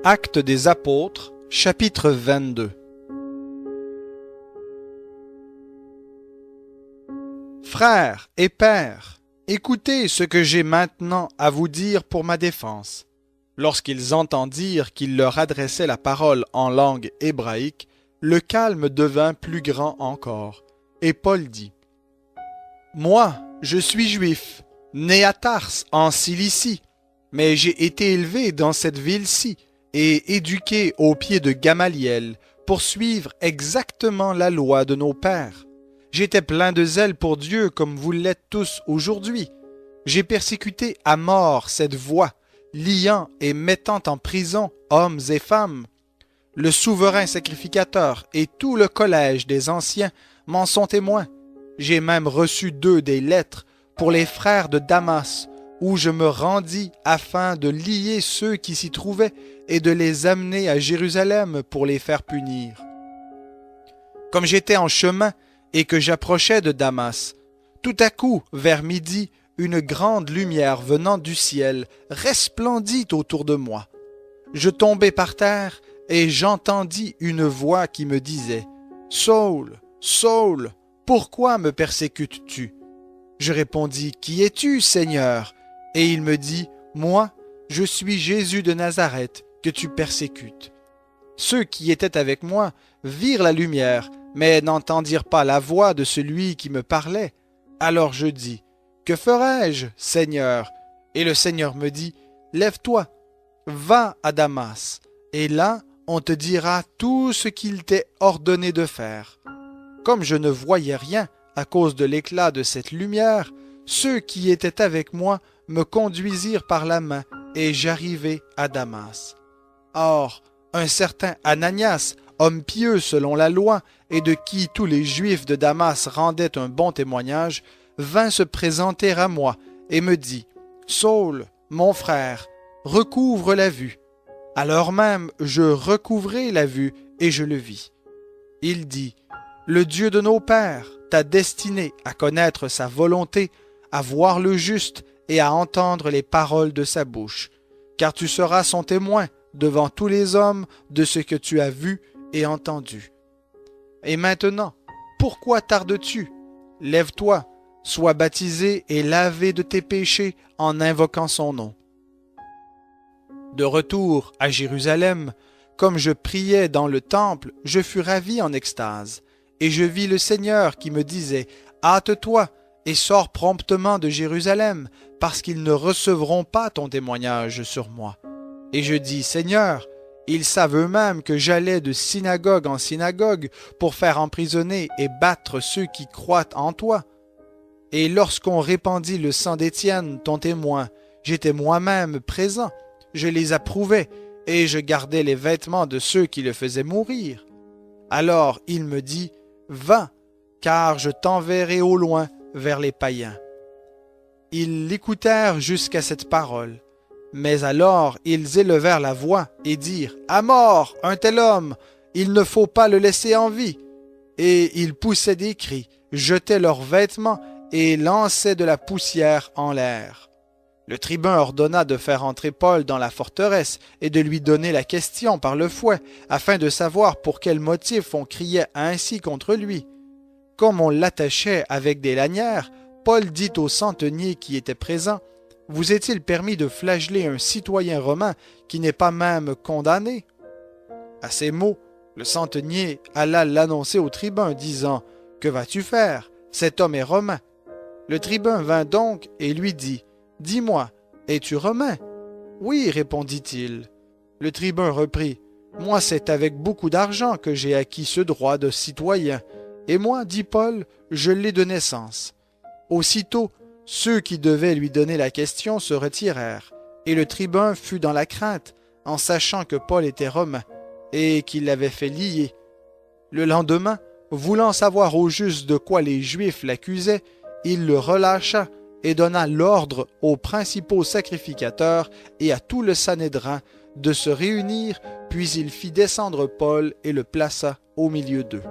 Actes des Apôtres, chapitre 22. Frères et pères, écoutez ce que j'ai maintenant à vous dire pour ma défense. Lorsqu'ils entendirent qu'il leur adressait la parole en langue hébraïque, le calme devint plus grand encore, et Paul dit : « Moi, je suis juif, né à Tars, en Cilicie, mais j'ai été élevé dans cette ville-ci et éduqué aux pieds de Gamaliel pour suivre exactement la loi de nos pères. J'étais plein de zèle pour Dieu comme vous l'êtes tous aujourd'hui. J'ai persécuté à mort cette voie, liant et mettant en prison hommes et femmes. Le souverain sacrificateur et tout le collège des anciens m'en sont témoins. J'ai même reçu d'eux des lettres pour les frères de Damas, où je me rendis afin de lier ceux qui s'y trouvaient et de les amener à Jérusalem pour les faire punir. Comme j'étais en chemin et que j'approchais de Damas, tout à coup, vers midi, une grande lumière venant du ciel resplendit autour de moi. Je tombai par terre et j'entendis une voix qui me disait : « Saul, Saul, pourquoi me persécutes-tu » Je répondis : « Qui es-tu, Seigneur » Et il me dit : « Moi, je suis Jésus de Nazareth, que tu persécutes. » Ceux qui étaient avec moi virent la lumière, mais n'entendirent pas la voix de celui qui me parlait. Alors je dis : « Que ferai-je, Seigneur » Et le Seigneur me dit : « Lève-toi, va à Damas, et là on te dira tout ce qu'il t'est ordonné de faire. » Comme je ne voyais rien à cause de l'éclat de cette lumière, ceux qui étaient avec moi me conduisirent par la main, et j'arrivai à Damas. Or, un certain Ananias, homme pieux selon la loi, et de qui tous les Juifs de Damas rendaient un bon témoignage, vint se présenter à moi et me dit : « Saul, mon frère, recouvre la vue. » Alors même, je recouvrai la vue et je le vis. Il dit : « Le Dieu de nos pères t'a destiné à connaître sa volonté, à voir le juste et à entendre les paroles de sa bouche, car tu seras son témoin devant tous les hommes de ce que tu as vu et entendu. Et maintenant, pourquoi tardes-tu ? Lève-toi, sois baptisé et lavé de tes péchés en invoquant son nom. » De retour à Jérusalem, comme je priais dans le temple, je fus ravi en extase, et je vis le Seigneur qui me disait : « Hâte-toi et sors promptement de Jérusalem, parce qu'ils ne recevront pas ton témoignage sur moi. » Et je dis : « Seigneur, ils savent eux-mêmes que j'allais de synagogue en synagogue pour faire emprisonner et battre ceux qui croient en toi. Et lorsqu'on répandit le sang d'Étienne, ton témoin, j'étais moi-même présent, je les approuvais, et je gardais les vêtements de ceux qui le faisaient mourir. Alors il me dit : Va, car je t'enverrai au loin vers les païens. » Ils l'écoutèrent jusqu'à cette parole. Mais alors ils élevèrent la voix et dirent : « À mort, un tel homme, il ne faut pas le laisser en vie. » Et ils poussaient des cris, jetaient leurs vêtements et lançaient de la poussière en l'air. Le tribun ordonna de faire entrer Paul dans la forteresse et de lui donner la question par le fouet, afin de savoir pour quel motif on criait ainsi contre lui. Comme on l'attachait avec des lanières, Paul dit au centenier qui était présent : « Vous est-il permis de flageller un citoyen romain qui n'est pas même condamné ?» À ces mots, le centenier alla l'annoncer au tribun, disant : « Que vas-tu faire ? Cet homme est romain. » Le tribun vint donc et lui dit : « Dis-moi, es-tu romain ? » « Oui, répondit-il. » Le tribun reprit : « Moi, c'est avec beaucoup d'argent que j'ai acquis ce droit de citoyen. Et moi, dit Paul, je l'ai de naissance. » Aussitôt, ceux qui devaient lui donner la question se retirèrent, et le tribun fut dans la crainte, en sachant que Paul était romain, et qu'il l'avait fait lier. Le lendemain, voulant savoir au juste de quoi les Juifs l'accusaient, il le relâcha et donna l'ordre aux principaux sacrificateurs et à tout le Sanhédrin de se réunir, puis il fit descendre Paul et le plaça au milieu d'eux.